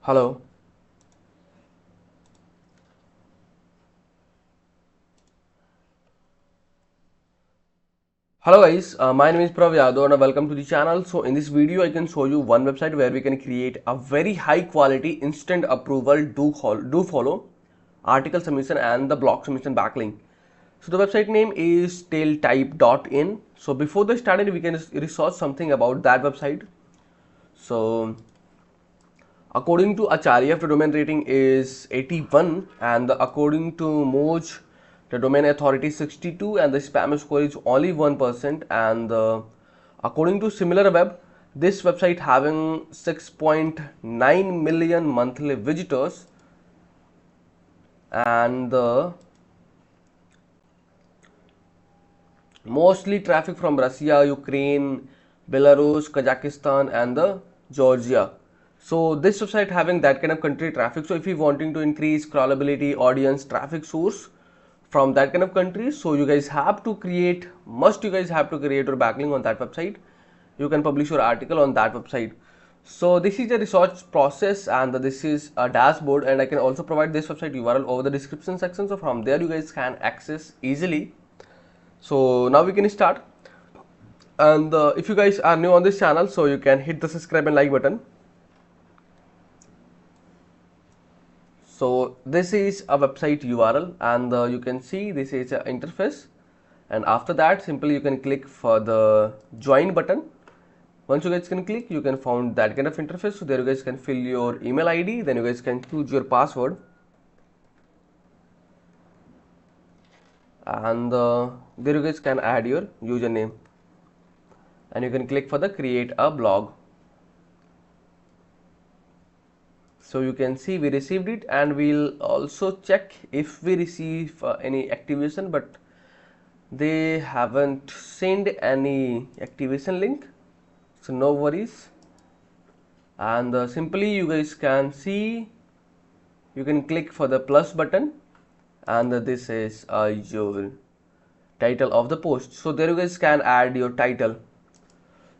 Hello. Hello guys, my name is Prav Yadav and welcome to the channel. So in this video I can show you one website where we can create a very high quality instant approval do follow article submission and the blog submission backlink. So the website name is tailtype.in. So before the started we can research something about that website. So according to Acharya, the domain rating is 81, and according to Moj, the domain authority is 62, and the spam score is only 1%. And according to SimilarWeb, this website having 6.9 million monthly visitors, and mostly traffic from Russia, Ukraine, Belarus, Kazakhstan, and the Georgia. So this website having that kind of country traffic. So if you wanting to increase crawlability, audience, traffic source from that kind of country, so you guys have to create, you guys have to create your backlink on that website. You can publish your article on that website. So this is a research process, and this is a dashboard, and I can also provide this website URL over the description section. So from there you guys can access easily. So now we can start. And if you guys are new on this channel, so you can hit the subscribe and like button. So this is a website URL, and you can see this is an interface, and after that simply you can click for the join button. Once you guys can click, you can find that kind of interface. So there you guys can fill your email ID, then you guys can choose your password, and there you guys can add your username, and you can click for the create a blog. So you can see we received it, and we'll also check if we receive any activation, but they haven't sent any activation link, so no worries. And simply you guys can see, you can click for the plus button, and this is your title of the post. So there you guys can add your title.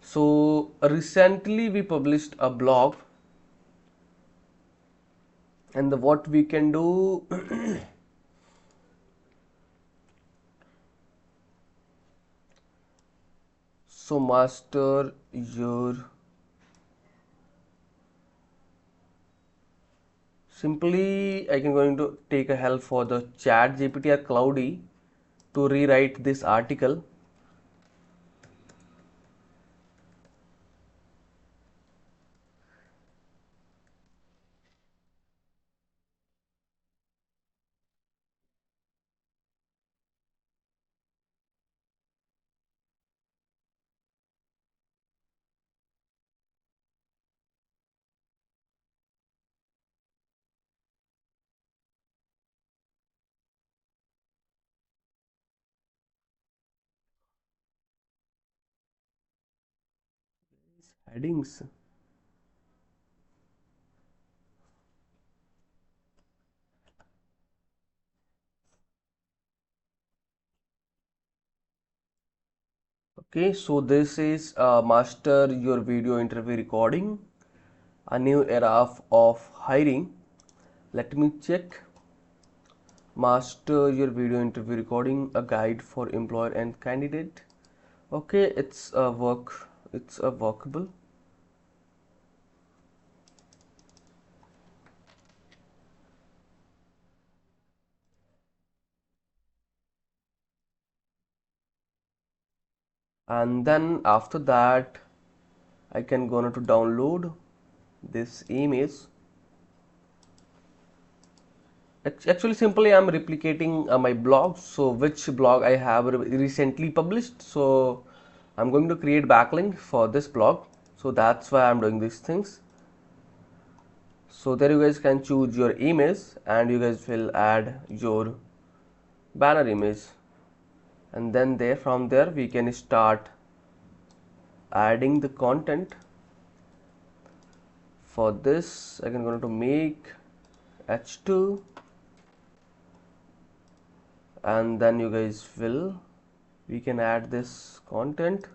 So recently we published a blog, and what we can do so master your, simply I can going to take a help for the chat GPT or Cloudy to rewrite this article. Headings. Okay, so this is master your video interview recording, a new era of hiring. Let me check. Master your video interview recording, a guide for employer and candidate. Okay, it's a workable. And then after that I can go to download this image. Actually simply I'm replicating my blog, so which blog I have recently published, so I'm going to create backlink for this blog, so that's why I'm doing these things. So there you guys can choose your image, and you guys will add your banner image, and then from there we can start adding the content. For this I can go to make h2, and then you guys we can add this content.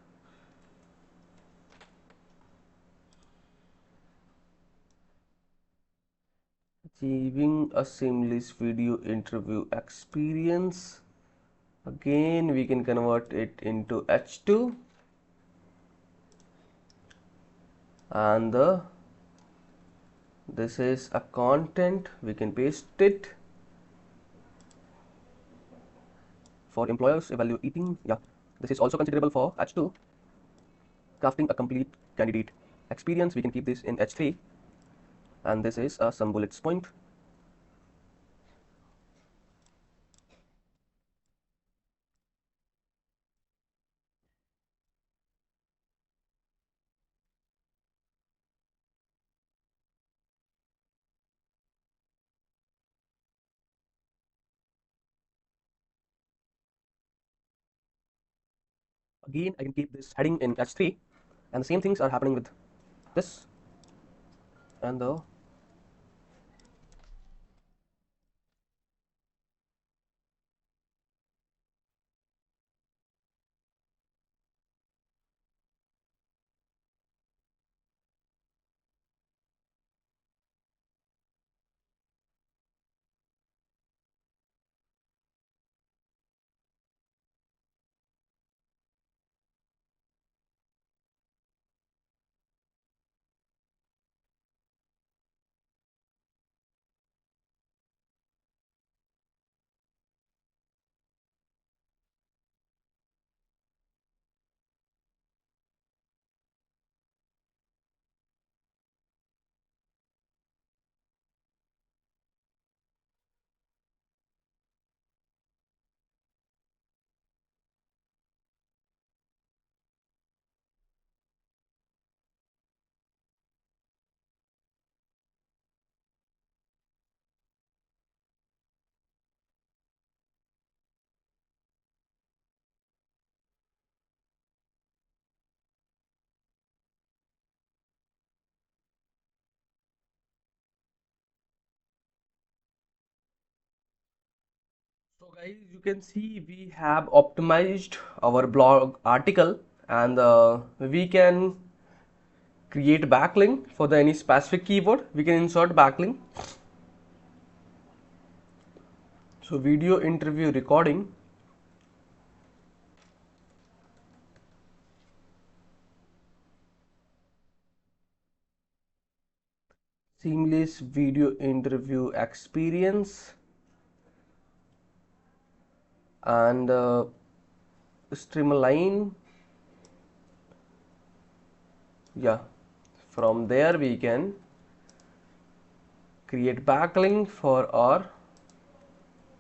achieving a seamless video interview experience. Again, we can convert it into H2, and this is a content. We can paste it for employers evaluating. Yeah, this is also considerable for H2. Crafting a complete candidate experience. We can keep this in H3, and this is some bullets point. Again, I can keep this heading in H3, and the same things are happening with this and the. So guys, you can see we have optimized our blog article, and we can create backlink for the any specific keyword. We can insert backlink. So video interview recording. Seamless video interview experience, and streamline. Yeah, from there we can create backlink for our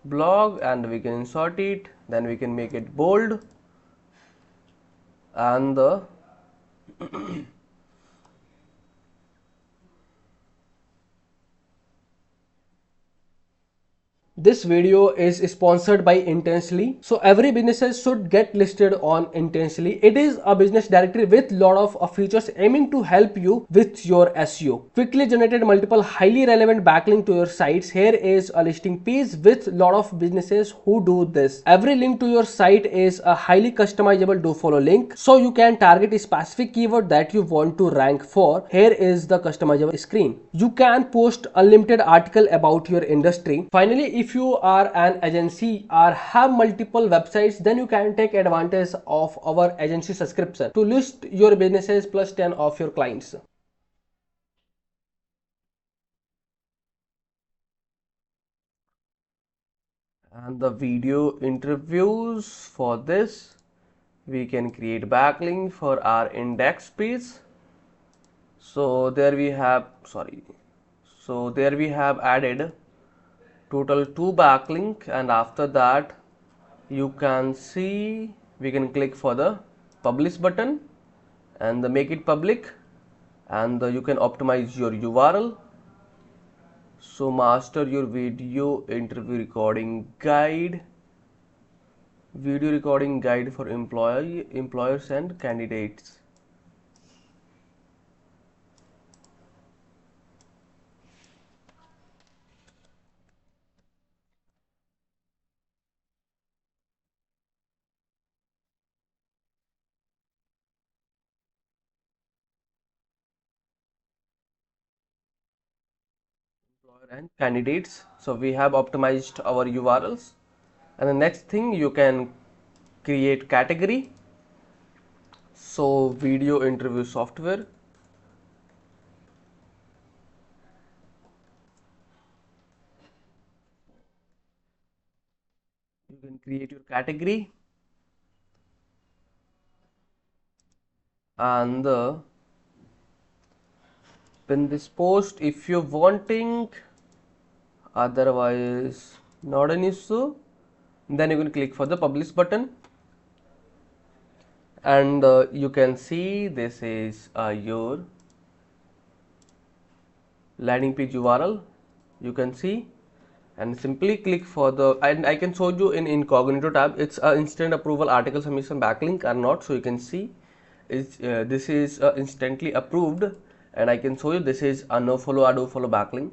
blog, and we can insert it, then we can make it bold, and the This video is sponsored by Intensely. So every businesses should get listed on Intensely. It is a business directory with lot of features aiming to help you with your SEO. Quickly generated multiple highly relevant backlink to your sites. Here is a listing page with lot of businesses who do this. Every link to your site is a highly customizable do follow link. So you can target a specific keyword that you want to rank for. Here is the customizable screen. You can post unlimited article about your industry. Finally, if you are an agency or have multiple websites, then you can take advantage of our agency subscription to list your businesses plus 10 of your clients. And the video interviews, for this we can create backlink for our index page. So there we have added total 2 backlink, and after that you can see we can click for the publish button and make it public, and you can optimize your URL. So master your video interview recording guide, video recording guide for employers and candidates. and candidates. So we have optimized our URLs. And the next thing, you can create category. So video interview software. You can create your category and pin this post if you're wanting. Otherwise, not an issue. Then you can click for the publish button, and you can see this is your landing page URL. You can see, and simply click for the, and I can show you in incognito tab. It's a instant approval article submission backlink or not. So you can see this is instantly approved, and I can show you this is a no follow or do follow backlink.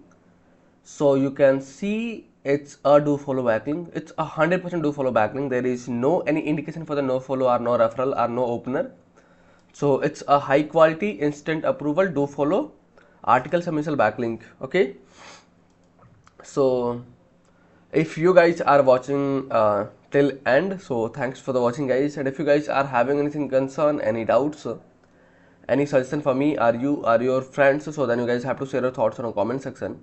So you can see it's a do follow backlink. It's 100% do follow backlink. There is no any indication for the no follow or no referral or no opener. So it's a high quality instant approval do follow article submission backlink. Okay, so if you guys are watching till end, so thanks for the watching guys. And if you guys are having anything concern, any doubts, any suggestion for me or you or your friends, so then you guys have to share your thoughts on the comment section.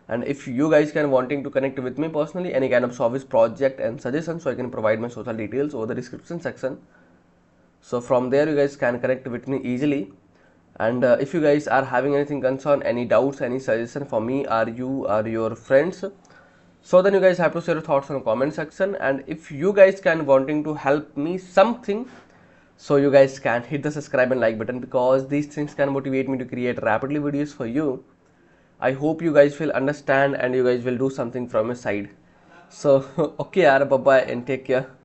And if you guys can wanting to connect with me personally, any kind of service project and suggestions, so I can provide my social details over the description section. So from there you guys can connect with me easily. And if you guys are having anything concern, any doubts, any suggestion for me or you or your friends, so then you guys have to share your thoughts on the comment section. And if you guys can wanting to help me something, so you guys can hit the subscribe and like button, because these things can motivate me to create rapidly videos for you. I hope you guys will understand and you guys will do something from your side. So okay yaar, bye bye and take care.